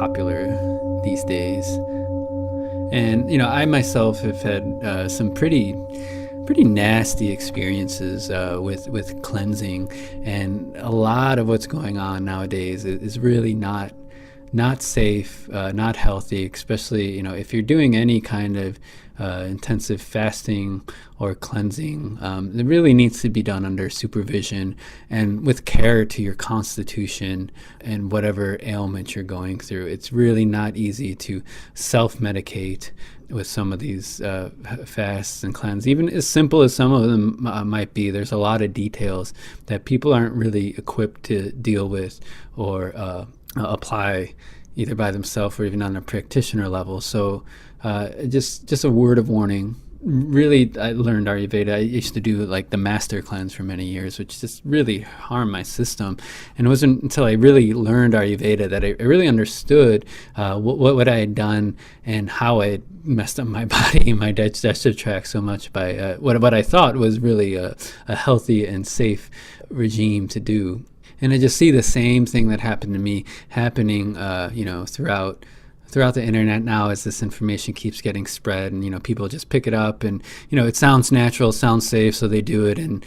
popular these days. And, I myself have had some pretty nasty experiences with cleansing, and a lot of what's going on nowadays is really not safe, not healthy, especially, if you're doing any kind of intensive fasting or cleansing. It really needs to be done under supervision and with care to your constitution and whatever ailment you're going through. It's really not easy to self-medicate with some of these fasts and cleanses. Even as simple as some of them might be, there's a lot of details that people aren't really equipped to deal with or apply either by themselves or even on a practitioner level. So just a word of warning. Really, I learned Ayurveda. I used to do like the master cleanse for many years, which just really harmed my system. And it wasn't until I really learned Ayurveda that I really understood what I had done and how I had messed up my body, my digestive tract so much by what I thought was really a healthy and safe regime to do. And I just see the same thing that happened to me happening, throughout the internet now as this information keeps getting spread, and people just pick it up, and it sounds natural, sounds safe, so they do it, and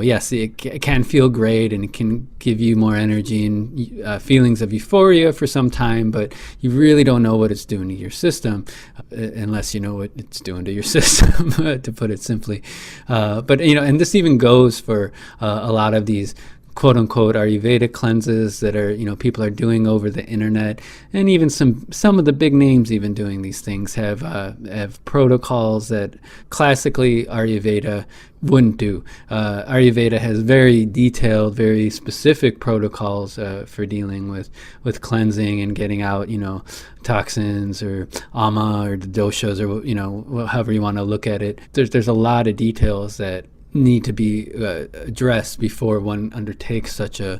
yes, it can feel great, and it can give you more energy and feelings of euphoria for some time, but you really don't know what it's doing to your system unless you know what it's doing to your system, to put it simply. But and this even goes for a lot of these quote-unquote Ayurveda cleanses that are people are doing over the internet, and even some of the big names even doing these things have protocols that classically Ayurveda wouldn't do. Ayurveda has very detailed, very specific protocols for dealing with cleansing and getting out toxins or ama or the doshas, or however you want to look at it. There's a lot of details that need to be addressed before one undertakes such a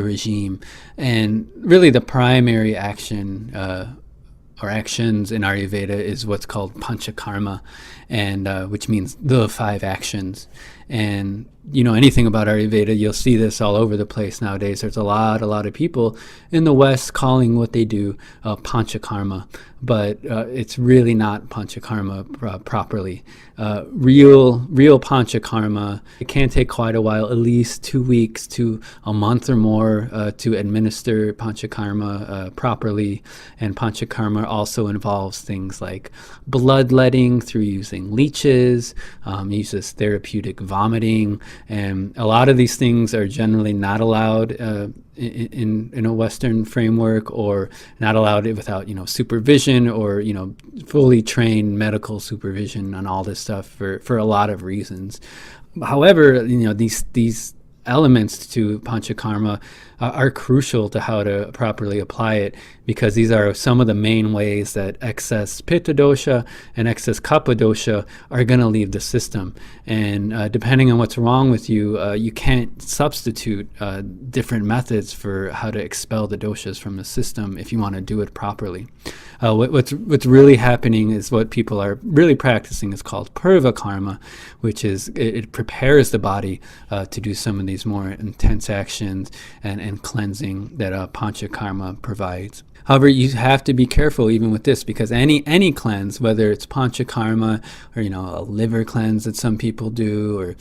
regime. And really the primary action or actions in Ayurveda is what's called Panchakarma, and which means the 5 actions. And anything about Ayurveda, you'll see this all over the place nowadays. There's a lot of people in the West calling what they do Panchakarma, but it's really not Panchakarma properly. Real Panchakarma, it can take quite a while, at least 2 weeks to a month or more to administer Panchakarma properly. And Panchakarma also involves things like bloodletting through using leeches, uses therapeutic vomiting, and a lot of these things are generally not allowed in a Western framework, or not allowed without supervision, or fully trained medical supervision on all this stuff for a lot of reasons. However, these elements to Panchakarma are crucial to how to properly apply it, because these are some of the main ways that excess pitta dosha and excess kapha dosha are going to leave the system. And depending on what's wrong with you, you can't substitute different methods for how to expel the doshas from the system if you want to do it properly. What's really happening is what people are really practicing is called purva karma, which is it prepares the body to do some of these more intense actions and cleansing that Panchakarma provides. However, you have to be careful even with this, because any cleanse, whether it's Panchakarma or a liver cleanse that some people do, or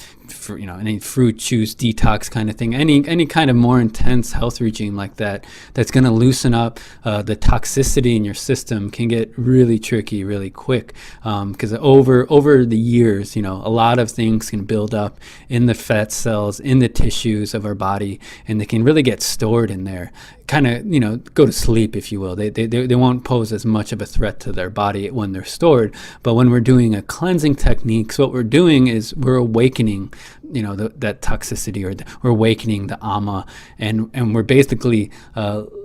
any fruit juice detox kind of thing, any kind of more intense health regime like that's going to loosen up the toxicity in your system, can get really tricky really quick, because over the years, a lot of things can build up in the fat cells, in the tissues of our body, and they can really get stored in there, kind of go to sleep, if you will. They won't pose as much of a threat to their body when they're stored. But when we're doing a cleansing techniques, what we're doing is we're awakening that toxicity, or we're awakening the ama, and we're basically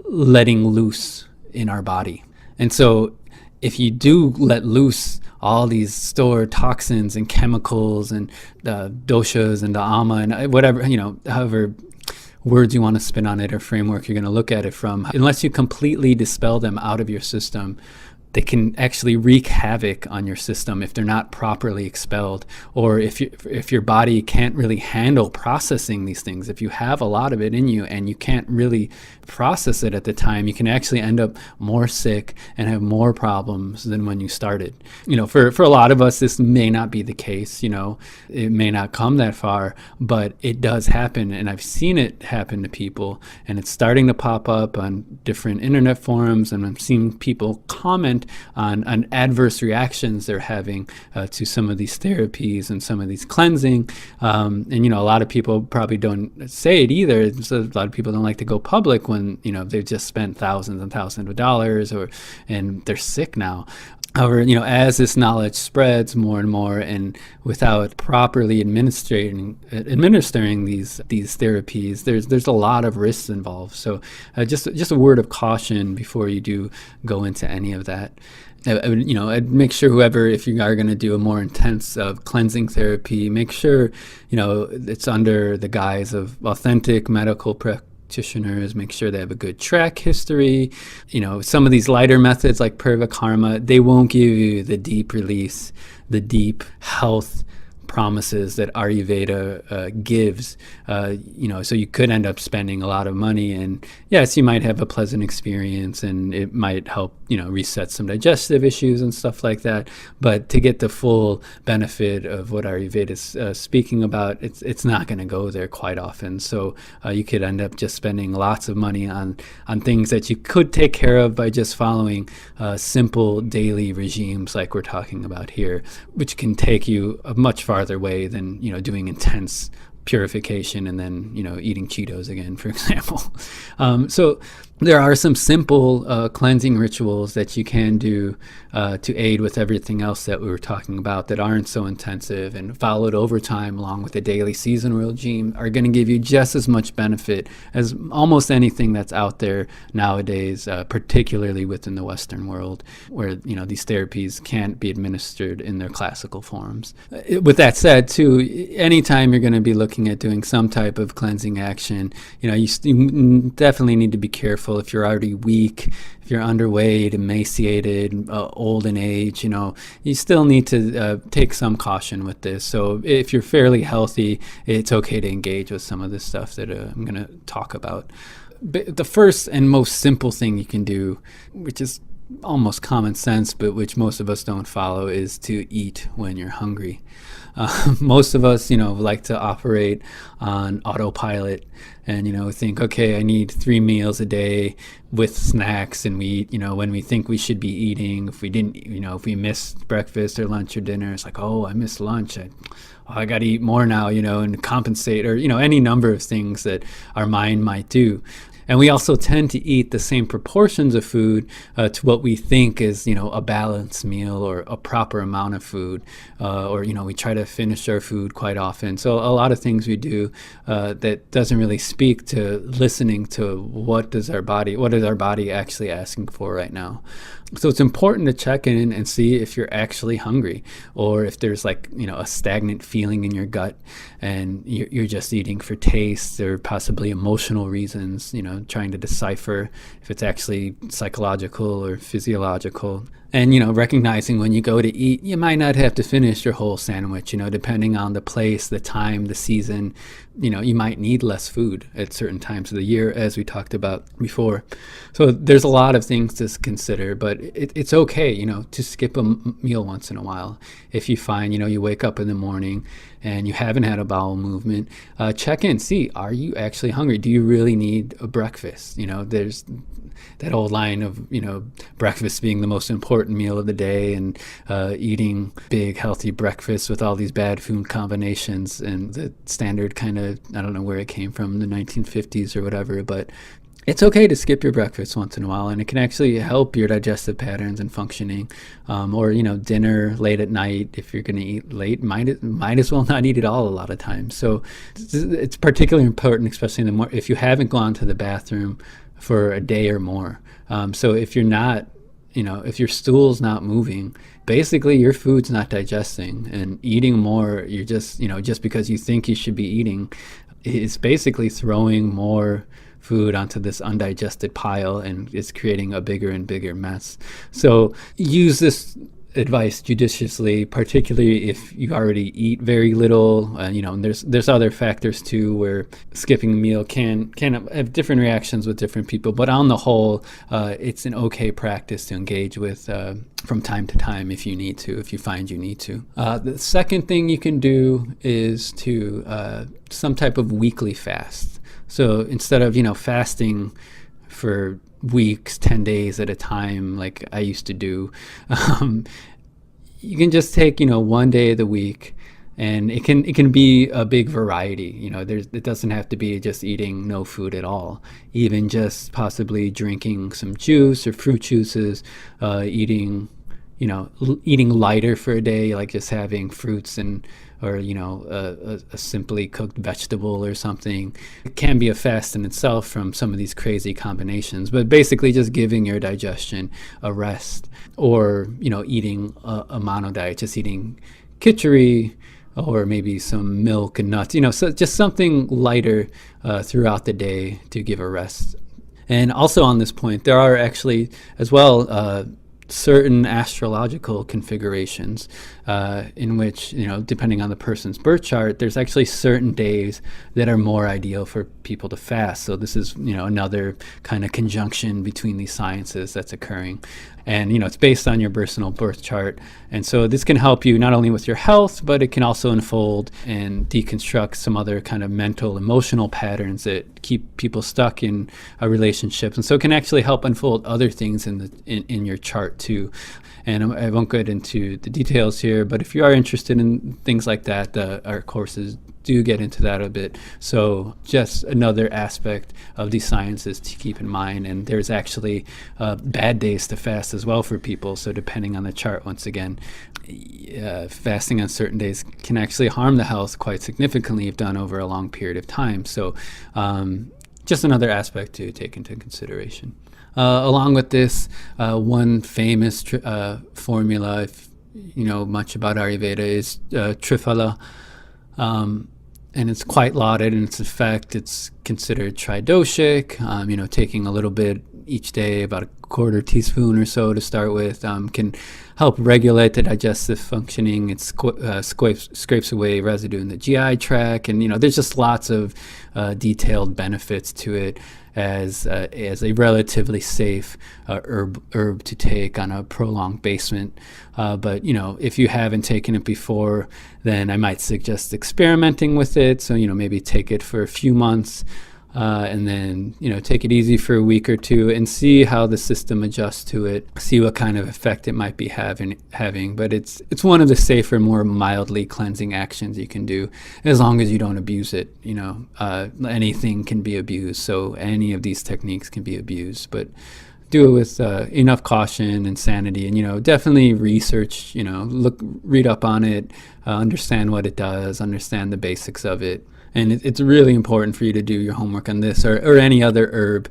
letting loose in our body. And so if you do let loose all these stored toxins and chemicals and the doshas and the ama and whatever, however words you want to spin on it or framework you're going to look at it from, unless you completely dispel them out of your system, they can actually wreak havoc on your system if they're not properly expelled, or if your body can't really handle processing these things. If you have a lot of it in you and you can't really process it at the time, you can actually end up more sick and have more problems than when you started. For a lot of us, this may not be the case. It may not come that far, but it does happen. And I've seen it happen to people, and it's starting to pop up on different internet forums. And I'm seeing people comment on adverse reactions they're having to some of these therapies and some of these cleansing. And a lot of people probably don't say it either. So a lot of people don't like to go public when they've just spent thousands and thousands of dollars, and they're sick now. However, as this knowledge spreads more and more, and without properly administering these therapies, there's a lot of risks involved. So just a word of caution before you do go into any of that. I'd make sure whoever, if you are going to do a more intense cleansing therapy, make sure, it's under the guise of authentic medical practitioners. Make sure they have a good track history. Some of these lighter methods like Panchakarma, they won't give you the deep release, the deep health promises that Ayurveda gives, so you could end up spending a lot of money, and yes, you might have a pleasant experience, and it might help, reset some digestive issues and stuff like that. But to get the full benefit of what Ayurveda is speaking about, it's not going to go there quite often. So you could end up just spending lots of money on things that you could take care of by just following simple daily regimes like we're talking about here, which can take you a much farther way than doing intense purification and then eating Cheetos again, for example. So there are some simple cleansing rituals that you can do to aid with everything else that we were talking about that aren't so intensive, and followed over time along with the daily seasonal regime are going to give you just as much benefit as almost anything that's out there nowadays, particularly within the Western world, where these therapies can't be administered in their classical forms. With that said, too, anytime you're going to be looking at doing some type of cleansing action, you definitely need to be careful. If you're already weak, if you're underweight, emaciated, old in age, you still need to take some caution with this. So if you're fairly healthy, it's okay to engage with some of this stuff that I'm going to talk about. But the first and most simple thing you can do, which is almost common sense, but which most of us don't follow, is to eat when you're hungry. Most of us, like to operate on autopilot and, think, okay, I need 3 meals a day with snacks, and we eat, when we think we should be eating. If we didn't, if we missed breakfast or lunch or dinner, it's like, oh, I missed lunch. I got to eat more now, and compensate, or, any number of things that our mind might do. And we also tend to eat the same proportions of food to what we think is, a balanced meal or a proper amount of food. Or we try to finish our food quite often. So a lot of things we do that doesn't really speak to listening to what is our body actually asking for right now. So it's important to check in and see if you're actually hungry, or if there's a stagnant feeling in your gut and you're just eating for taste or possibly emotional reasons, trying to decipher if it's actually psychological or physiological. And, recognizing when you go to eat, you might not have to finish your whole sandwich, depending on the place, the time, the season. You might need less food at certain times of the year, as we talked about before. So there's a lot of things to consider, but it's okay, to skip a meal once in a while. If you find, you wake up in the morning and you haven't had a bowel movement, check in, see, are you actually hungry? Do you really need a breakfast? There's that old line of, breakfast being the most important meal of the day, and eating big, healthy breakfast with all these bad food combinations, and the standard kind of, I don't know where it came from, the 1950s or whatever, but it's okay to skip your breakfast once in a while, and it can actually help your digestive patterns and functioning. Or, dinner late at night, if you're going to eat late, might as well not eat at all a lot of times. So it's particularly important, especially if you haven't gone to the bathroom for a day or more. So if you're not, if your stool's not moving, basically your food's not digesting, and eating more, you're just, just because you think you should be eating, is basically throwing more food onto this undigested pile, and it's creating a bigger and bigger mess. So use this advice judiciously, particularly if you already eat very little. And there's other factors too, where skipping a meal can have different reactions with different people. But on the whole, it's an okay practice to engage with from time to time if you find you need to. The second thing you can do is to some type of weekly fast. So instead of fasting for weeks, 10 days at a time like I used to do, you can just take one day of the week, and it can be a big variety. It doesn't have to be just eating no food at all. Even just possibly drinking some juice or fruit juices, eating lighter for a day, like just having fruits or a simply cooked vegetable or something. It can be a fast in itself from some of these crazy combinations, but basically just giving your digestion a rest. Or eating a mono diet, just eating khichdi or maybe some milk and nuts, so just something lighter throughout the day to give a rest. And also on this point, there are actually as well certain astrological configurations in which, depending on the person's birth chart, there's actually certain days that are more ideal for people to fast. So this is, another kind of conjunction between these sciences that's occurring. And, it's based on your personal birth chart. And so this can help you not only with your health, but it can also unfold and deconstruct some other kind of mental, emotional patterns that keep people stuck in a relationship. And so it can actually help unfold other things in your chart too. And I won't get into the details here, but if you are interested in things like that, our courses do get into that a bit. So just another aspect of these sciences to keep in mind. And there's actually bad days to fast as well for people. So depending on the chart, once again, fasting on certain days can actually harm the health quite significantly if done over a long period of time. So just another aspect to take into consideration. Along with this, one famous formula, if you know much about Ayurveda, is Triphala. And it's quite lauded in its effect. It's considered tridoshic. Taking a little bit each day, about a quarter teaspoon or so to start with, can help regulate the digestive functioning. It scrapes away residue in the GI tract, and there's just lots of detailed benefits to it as a relatively safe herb to take on a prolonged basis. But if you haven't taken it before, then I might suggest experimenting with it. So maybe take it for a few months, and then take it easy for a week or two and see how the system adjusts to it. See what kind of effect it might be having. But it's one of the safer, more mildly cleansing actions you can do, as long as you don't abuse it. Anything can be abused, so any of these techniques can be abused, but do it with enough caution and sanity, and definitely research, read up on it, understand what it does, understand the basics of it. And it's really important for you to do your homework on this or any other herb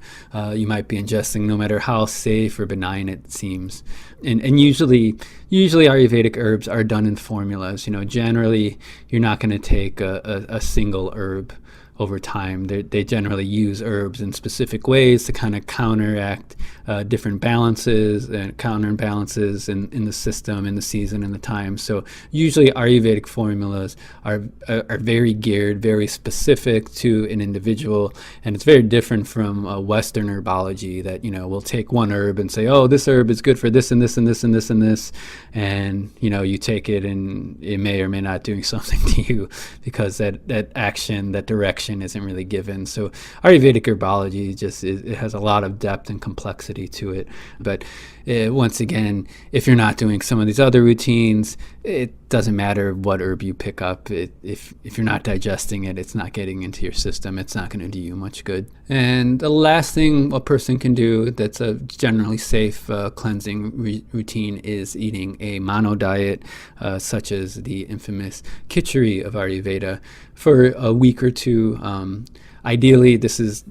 you might be ingesting, no matter how safe or benign it seems. And usually Ayurvedic herbs are done in formulas. Generally, you're not going to take a single herb over time. They generally use herbs in specific ways to kind of counteract different balances and counter imbalances in the system, in the season, and the time. So usually Ayurvedic formulas are very geared, very specific to an individual, and it's very different from Western herbology that will take one herb and say, oh, this herb is good for this and this and this and this and this, and you take it and it may or may not doing something to you because that action, that direction isn't really given. So Ayurvedic herbology it has a lot of depth and complexity to it. But once again, if you're not doing some of these other routines, it doesn't matter what herb you pick up. If you're not digesting it, it's not getting into your system. It's not going to do you much good. And the last thing a person can do that's a generally safe cleansing routine is eating a mono diet, such as the infamous khichdi of Ayurveda, for a week or two. Ideally, this is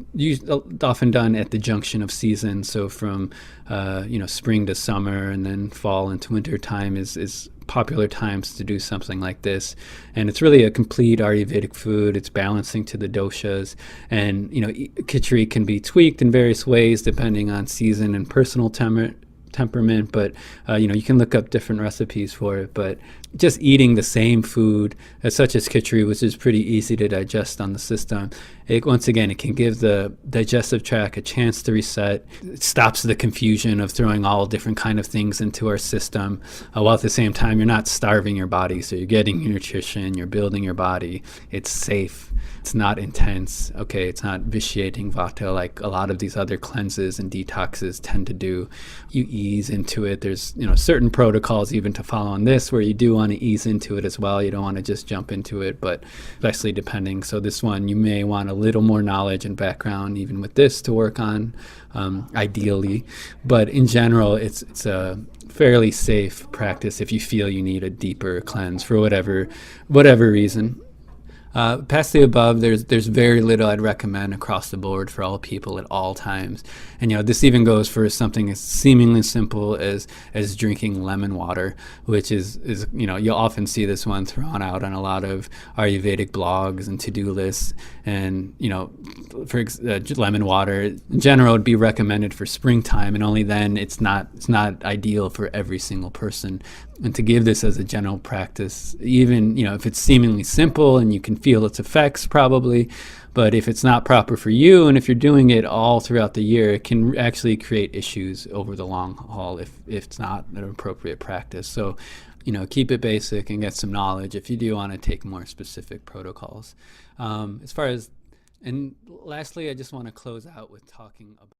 often done at the junction of seasons. So from spring to summer, and then fall into winter time is popular times to do something like this. And it's really a complete Ayurvedic food. It's balancing to the doshas, and khichdi can be tweaked in various ways depending on season and personal temperament, but you can look up different recipes for it. But just eating the same food, such as khichdi, which is pretty easy to digest on the system, once again, it can give the digestive tract a chance to reset. It stops the confusion of throwing all different kind of things into our system, while at the same time you're not starving your body. So you're getting your nutrition, you're building your body. It's safe. It's not intense. Okay, it's not vitiating vata like a lot of these other cleanses and detoxes tend to do. You ease into it. There's certain protocols even to follow on this where you do want to ease into it as well. You don't want to just jump into it, but especially depending. So this one you may want a little more knowledge and background even with this to work on, ideally. But in general, it's a fairly safe practice if you feel you need a deeper cleanse for whatever reason. Past the above, there's very little I'd recommend across the board for all people at all times. And this even goes for something as seemingly simple as drinking lemon water, which is you'll often see this one thrown out on a lot of Ayurvedic blogs and to-do lists. And for lemon water in general would be recommended for springtime, and only then. It's not ideal for every single person. And to give this as a general practice, even if it's seemingly simple and you can feel its effects probably, but if it's not proper for you and if you're doing it all throughout the year, it can actually create issues over the long haul if it's not an appropriate practice. So keep it basic and get some knowledge if you do want to take more specific protocols. And lastly, I just want to close out with talking about